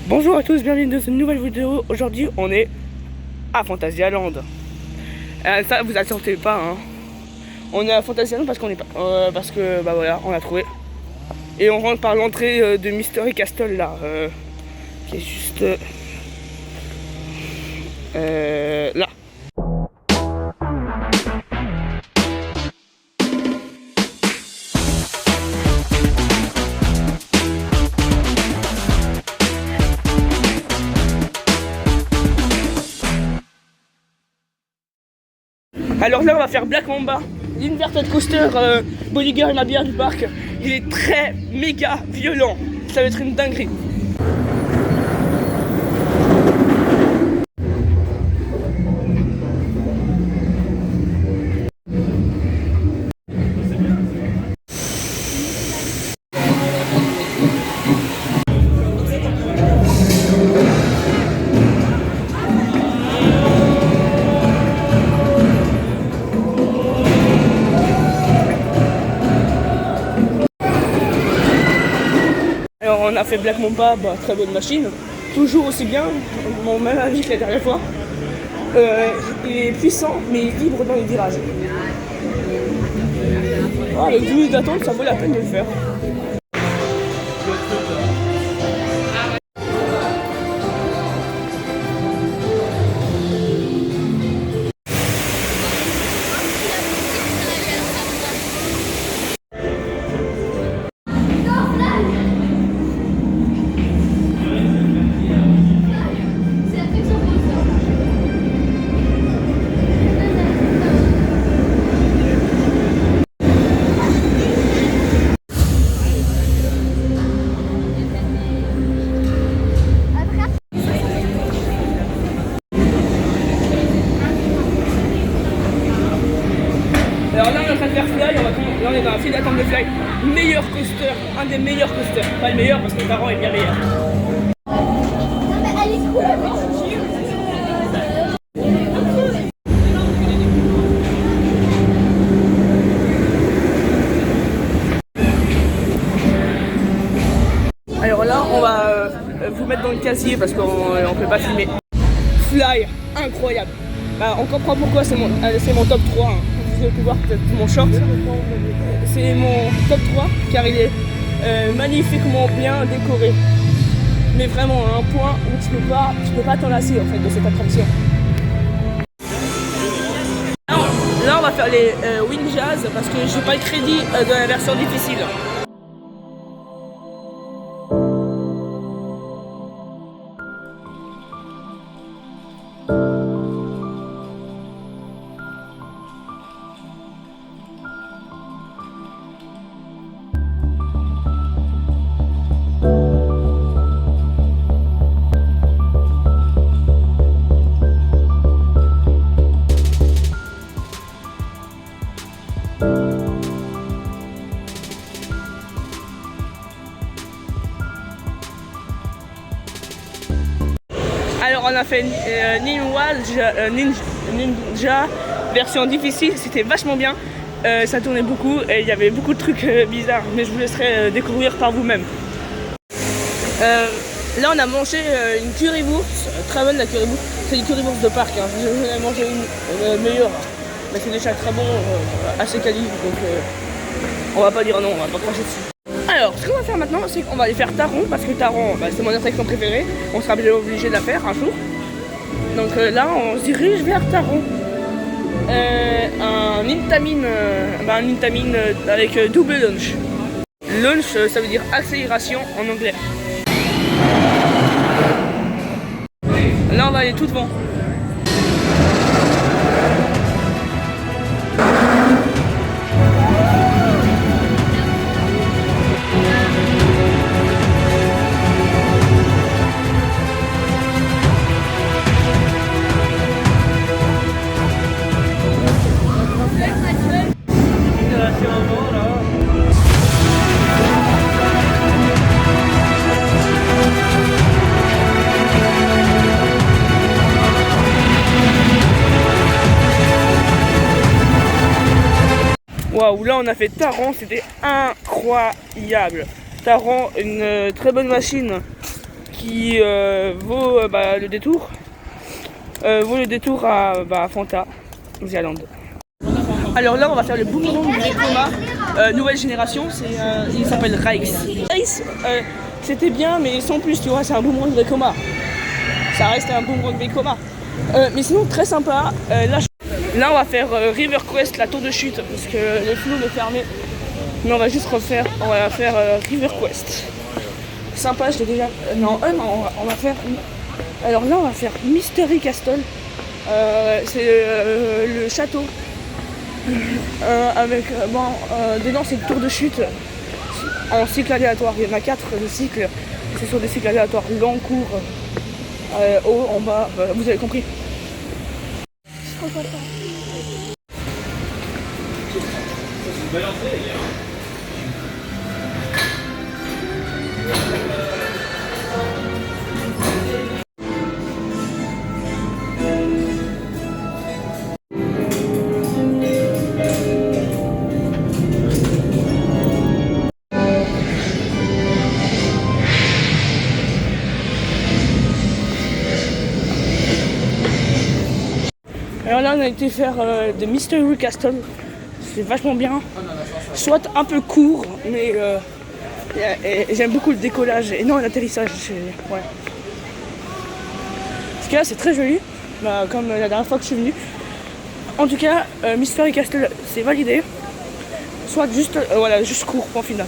Bonjour à tous, bienvenue dans une nouvelle vidéo. Aujourd'hui on est à Phantasialand. Ça vous attendez pas hein. On est à Phantasialand parce qu'on est parce que bah voilà, on l'a trouvé. Et on rentre par l'entrée de Mystery Castle là, qui est juste là. Alors là on va faire Black Mamba, l'inverted coaster Bolliger et ma bière du parc. Il est très méga violent, ça va être une dinguerie. Alors on a fait Black Mamba, bah, très bonne machine, toujours aussi bien, mon même avis que la dernière fois. Il est puissant mais il est libre dans les virages. Avec 10 minutes d'attente, ça vaut la peine de le faire. Alors là on est en train de faire Fly, là on est dans la file d'attente de Fly. Meilleur coaster, un des meilleurs coasters. Pas le meilleur parce que le Taron est bien meilleur. Alors là on va vous mettre dans le casier parce qu'on ne peut pas filmer. Fly, incroyable. Bah, on comprend pourquoi c'est mon top 3. Hein. Vous allez pouvoir peut-être mon short. C'est mon top 3 car il est magnifiquement bien décoré. Mais vraiment à un point où tu peux pas t'en lasser en fait de cette attraction. Là on va faire les Wind Jazz parce que j'ai pas le crédit de la version difficile. Alors on a fait Ninja version difficile, c'était vachement bien, ça tournait beaucoup et il y avait beaucoup de trucs bizarres, mais je vous laisserai découvrir par vous-même. Là on a mangé une currywurst, très bonne la currywurst, c'est une currywurst de parc, hein. J'en ai mangé une meilleure, mais c'est déjà très bon, assez quali, donc on va pas dire non, on va pas cracher dessus. Alors, ce qu'on va faire maintenant, c'est qu'on va aller faire Taron, parce que Taron, bah, c'est mon attraction préférée. On sera obligé de la faire un jour. Donc là, on se dirige vers Taron. Un Intamin avec double launch. Launch, ça veut dire accélération en anglais. Là, on va aller tout devant. Waouh, là on a fait Taron, c'était incroyable. Taron, une très bonne machine qui vaut le détour. Vaut le détour à Fanta, Zealand. Alors là, on va faire le boomerang du Vekoma, nouvelle génération. Il s'appelle Rice. Rice, c'était bien, mais sans plus, tu vois, c'est un boomerang Vekoma. Ça reste un boomerang Vekoma. Mais sinon, très sympa. Là, on va faire River Quest, la tour de chute, parce que le flou est fermé. Mais on va juste refaire, on va faire River Quest. Sympa, je l'ai déjà. Non, on va faire. Alors là, on va faire Mystery Castle. C'est le château. Avec dedans c'est une tour de chute en cycle aléatoire. Il y en a 4 de cycles. C'est sur des cycles aléatoires long, court, haut, en bas. Vous avez compris. Alors là on a été faire de Mystery Castle, c'est vachement bien, soit un peu court, mais j'aime beaucoup le décollage et non l'atterrissage, ouais. Parce que là c'est très joli, comme la dernière fois que je suis venue. En tout cas, Mystery Castle c'est validé, soit juste, voilà, juste court, point final.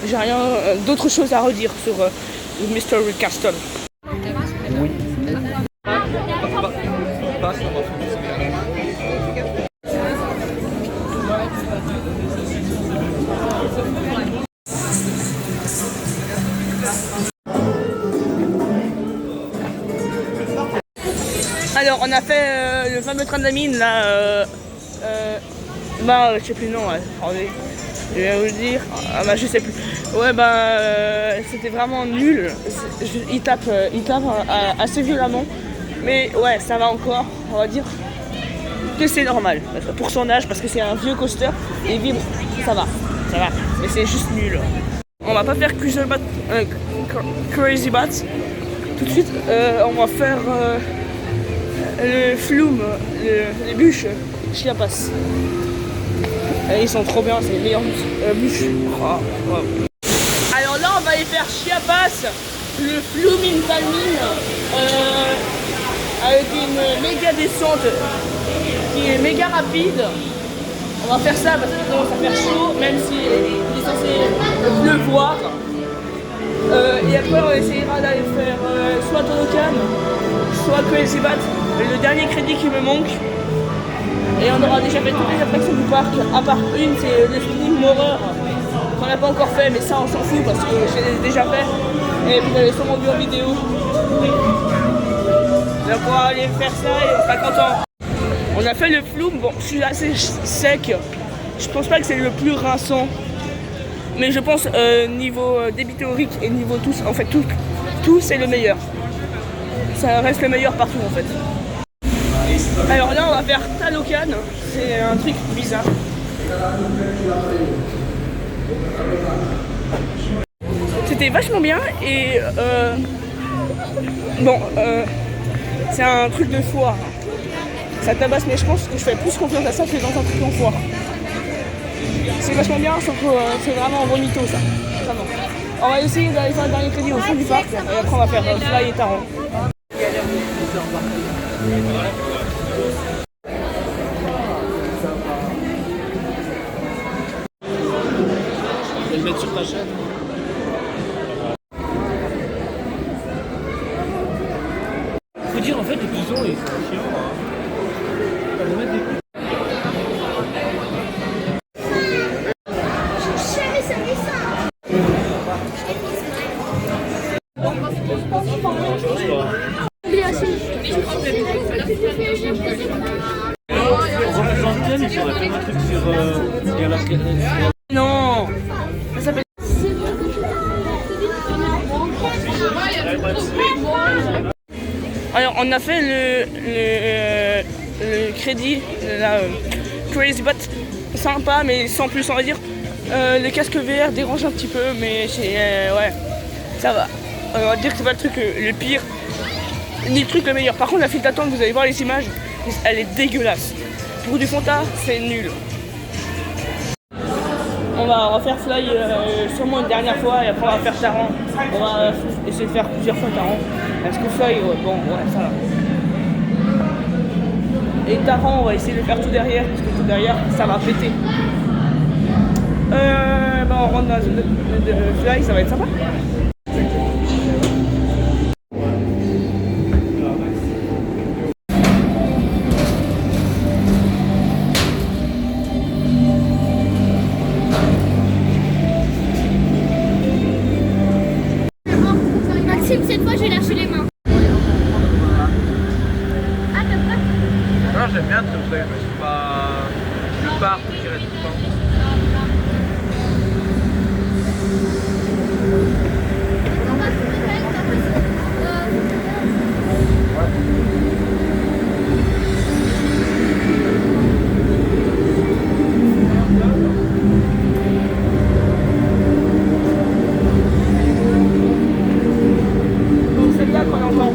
J'ai rien d'autre chose à redire sur le Mystery Castle. Oui. Alors on a fait le fameux train de la mine là, je sais plus le nom, attendez, je vais vous le dire, je sais plus. Ouais c'était vraiment nul, il tape assez violemment, mais ouais ça va encore, on va dire que c'est normal, pour son âge, parce que c'est un vieux coaster, et vibre, ça va, mais c'est juste nul. On va pas faire Crazy Bat tout de suite, on va faire le Flume, les bûches Chiapas. Ils sont trop bien, c'est les meilleures bûches. Alors là on va aller faire Chiapas, le Flume in Palmine, avec une méga descente qui est méga rapide. On va faire ça parce qu'il commence à faire chaud, même si il est censé pleuvoir. Et après on essayera d'aller faire soit Tolokan, soit Crazy Bat, le dernier crédit qui me manque. Et on aura déjà fait toutes les attractions du parc, à part une, c'est le Spinning Horror, qu'on n'a pas encore fait, mais ça on s'en fout parce que je l'ai déjà fait. Et vous avez sûrement vu en vidéo. Donc on va aller faire ça et on sera content. On a fait le Flume, bon je suis assez sec, je pense pas que c'est le plus rinçant. Mais je pense niveau débit théorique et niveau tous, en fait tout c'est le meilleur. Ça reste le meilleur partout en fait. Alors là on va faire Talocan, c'est un truc bizarre. C'était vachement bien et c'est un truc de foire. Ça tabasse, mais je pense que je fais plus confiance à ça que dans un truc en foire. C'est vachement bien, sauf que c'est vraiment vomito ça. Vraiment. On va essayer d'aller faire le dernier crédit au fond du parc et après on va faire Fly et Taron. Je vais le mettre sur ta chaîne. Faut dire en fait les bisons ils sont chiants. Non, ça s'appelle. Alors on a fait le crédit, la Crazy Bot, sympa mais sans plus on va dire. Le casque VR dérange un petit peu mais c'est ouais, ça va. on va dire que c'est pas le truc le pire, ni le truc le meilleur. Par contre, la file d'attente, vous allez voir les images, elle est dégueulasse. Pour du Fanta, c'est nul. On va refaire Fly sûrement une dernière fois et après on va faire Taran. On va essayer de faire plusieurs fois Taran. Parce que Fly, bon, ouais, ça va. Et Taran, on va essayer de faire tout derrière, parce que tout derrière, ça va péter. On rentre dans la zone de Fly, ça va être sympa. Maxime, cette fois, j'ai lâché les mains. Ah, t'as pas? Non, j'aime bien comme ça, mais c'est pas le parc où j'irai tout le temps. C'est là qu'on entend.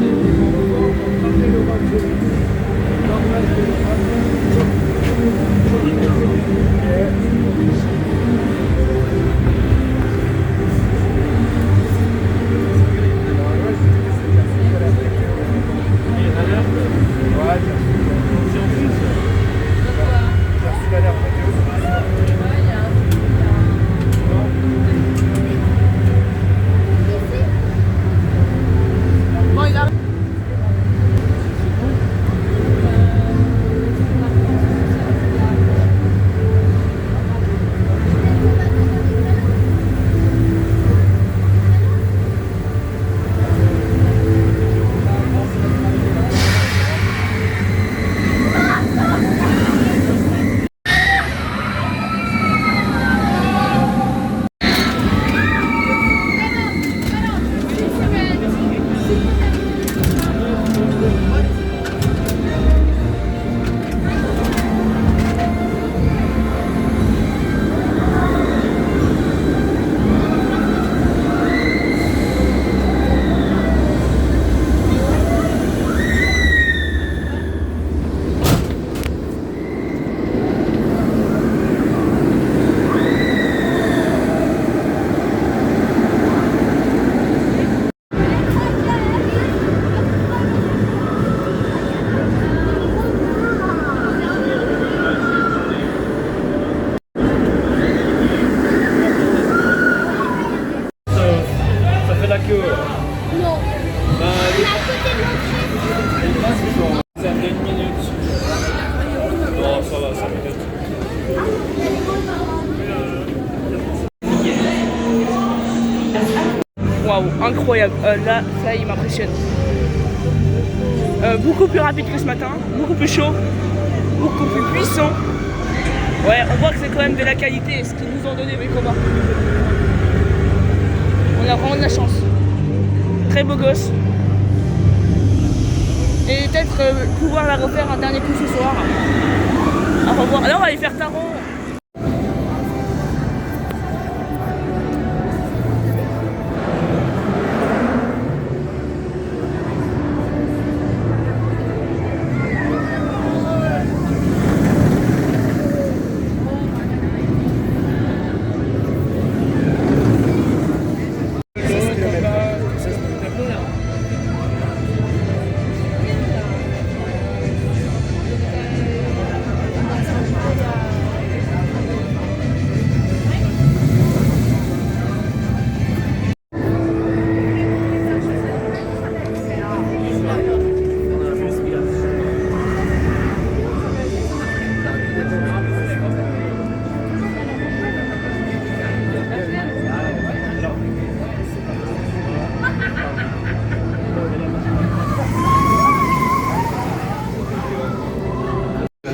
Ça fait la queue. Non. Bah, On est à côté de l'entrée. ça fait une minute. Non, ça va, 5 minutes. Waouh, incroyable. Là, ça, il m'impressionne. Beaucoup plus rapide que ce matin, beaucoup plus chaud, beaucoup plus puissant. Ouais, on voit que c'est quand même de la qualité, ce qu'ils nous ont donné mes combats. On a vraiment de la chance. Très beau gosse. Et peut-être pouvoir la refaire un dernier coup ce soir. À revoir. Alors on va aller faire Taron.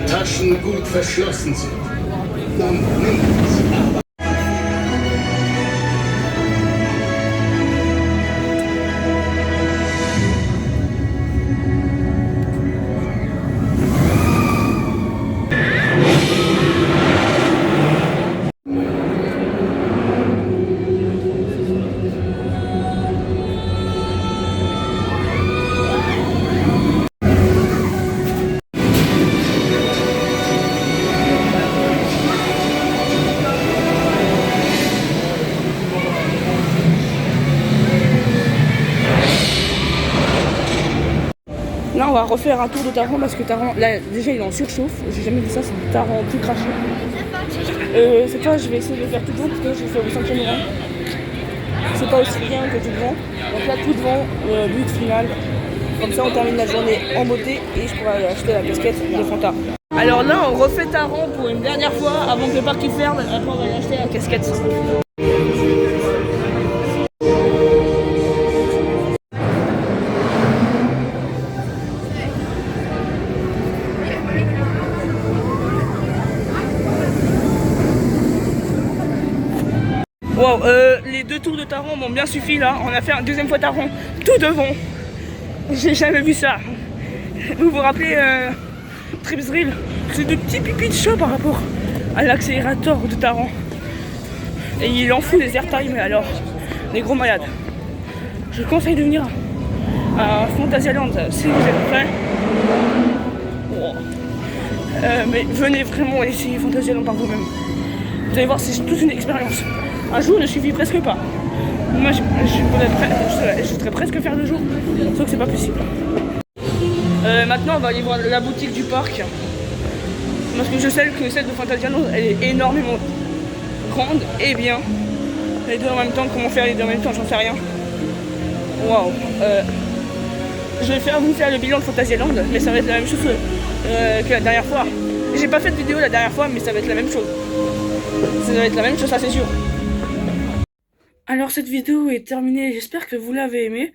Taschen gut verschlossen sind, dann nimmt sie ab. là, on va refaire un tour de Taran parce que Taran, là, déjà, il est en surchauffe. J'ai jamais vu ça, c'est du Taran tout craché. Cette fois, je vais essayer de faire tout devant parce que j'ai fait au 5e rang. C'est pas aussi bien que tout devant. Donc là, tout devant, but final. Comme ça, on termine la journée en beauté et je pourrai aller acheter la casquette de Fanta. Alors là, on refait Taran pour une dernière fois avant que le parc ferme. Après, on va aller acheter la casquette. Wow, les 2 tours de Taran m'ont bien suffi là. On a fait un deuxième fois Taran tout devant. J'ai jamais vu ça. Vous vous rappelez Tripsdrill? C'est de petits pipis de chat par rapport à l'accélérateur de Taran. Et il en fout des airtime, mais alors, des gros malades. Je vous conseille de venir à Phantasialand si vous êtes prêts. Wow. Mais venez vraiment essayer Phantasialand par vous-même. Vous allez voir, c'est toute une expérience. Un jour ne suffit presque pas. Moi, je voudrais presque faire 2 jours, sauf que c'est pas possible. Maintenant, on va aller voir la boutique du parc. Parce que je sais que celle de Phantasialand, elle est énormément grande et bien. Les deux en même temps, comment faire les deux en même temps, j'en sais rien. Waouh. Je vais vous faire le bilan de Phantasialand, mais ça va être la même chose que la dernière fois. J'ai pas fait de vidéo la dernière fois, mais ça va être la même chose. Ça va être la même chose, ça c'est sûr. Alors cette vidéo est terminée, j'espère que vous l'avez aimée.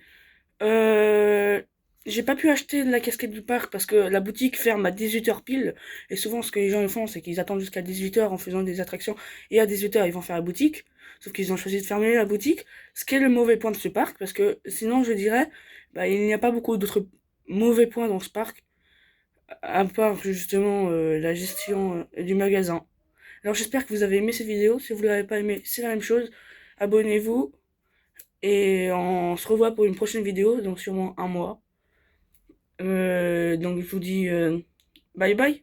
J'ai pas pu acheter la casquette du parc parce que la boutique ferme à 18h pile. Et souvent ce que les gens font, c'est qu'ils attendent jusqu'à 18h en faisant des attractions. Et à 18h ils vont faire la boutique. Sauf qu'ils ont choisi de fermer la boutique. Ce qui est le mauvais point de ce parc. Parce que sinon je dirais, il n'y a pas beaucoup d'autres mauvais points dans ce parc. À part justement la gestion du magasin. Alors j'espère que vous avez aimé cette vidéo. Si vous ne l'avez pas aimé, c'est la même chose. Abonnez-vous. Et on se revoit pour une prochaine vidéo, donc sûrement un mois. Donc je vous dis bye bye.